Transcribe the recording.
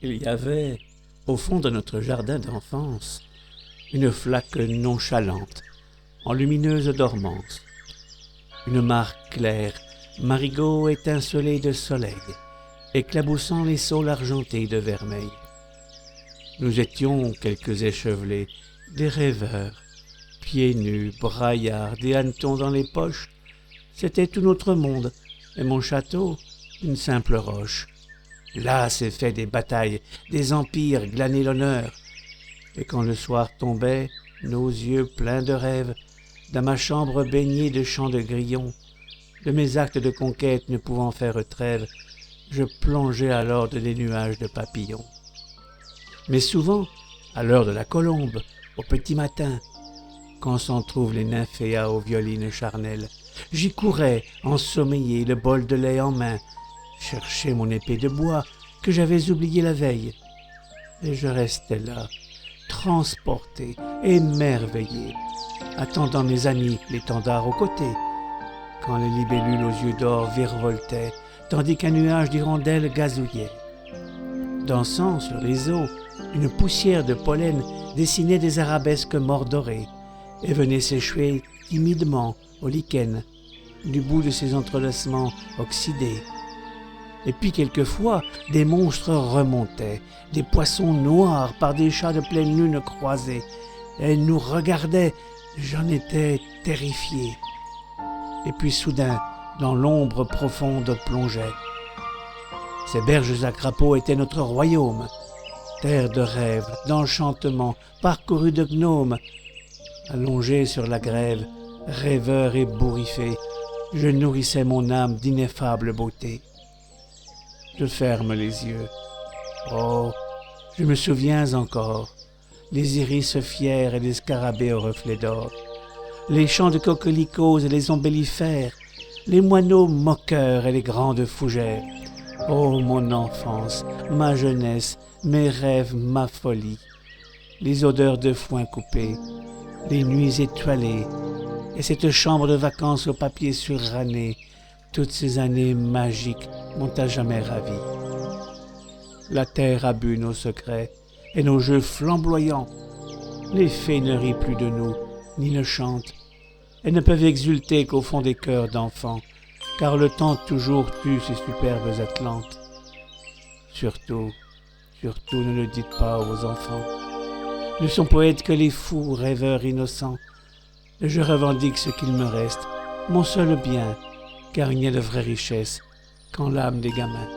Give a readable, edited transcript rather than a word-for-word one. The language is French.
Il y avait, au fond de notre jardin d'enfance, une flaque nonchalante, en lumineuse dormance. Une mare claire, marigot étincelée de soleil, éclaboussant les saules argentés de vermeil. Nous étions quelques échevelés, des rêveurs, pieds nus, braillards, des hannetons dans les poches. C'était tout notre monde, et mon château, une simple roche. Là s'est fait des batailles, des empires glané l'honneur. Et quand le soir tombait, nos yeux pleins de rêves, dans ma chambre baignée de chants de grillons, de mes actes de conquête ne pouvant faire trêve, je plongeais alors dans des nuages de papillons. Mais souvent, à l'heure de la colombe, au petit matin, quand s'en trouvent les nymphéas aux violines charnelles, j'y courais, ensommeillé, le bol de lait en main, chercher mon épée de bois que j'avais oubliée la veille. Et je restais là, transporté, émerveillé, attendant mes amis, l'étendard aux côtés, quand les libellules aux yeux d'or virevoltaient, tandis qu'un nuage d'hirondelles gazouillait. Dansant sur les eaux, une poussière de pollen dessinait des arabesques mordorées et venait s'échouer timidement au lichen du bout de ses entrelacements oxydés. Et puis quelquefois, des monstres remontaient, des poissons noirs par des chats de pleine lune croisés. Elles nous regardaient, j'en étais terrifié. Et puis soudain, dans l'ombre profonde plongeait. Ces berges à crapauds étaient notre royaume, terre de rêves, d'enchantements, parcourue de gnomes. Allongé sur la grève, rêveur et bourriffé, je nourrissais mon âme d'ineffables beautés. Je ferme les yeux. Oh, je me souviens encore, les iris fiers et les scarabées aux reflets d'or, les champs de coquelicots et les ombellifères, les moineaux moqueurs et les grandes fougères. Oh, mon enfance, ma jeunesse, mes rêves, ma folie, les odeurs de foin coupé, les nuits étoilées, et cette chambre de vacances au papier suranné, toutes ces années magiques m'ont à jamais ravi. La terre a bu nos secrets et nos jeux flamboyants. Les fées ne rient plus de nous, ni ne chantent. Elles ne peuvent exulter qu'au fond des cœurs d'enfants, car le temps toujours tue ces superbes Atlantes. Surtout, ne le dites pas aux enfants. Ne sont poètes que les fous, rêveurs innocents. Et je revendique ce qu'il me reste, mon seul bien, car il n'y a de vraie richesse qu'en l'âme des gamins.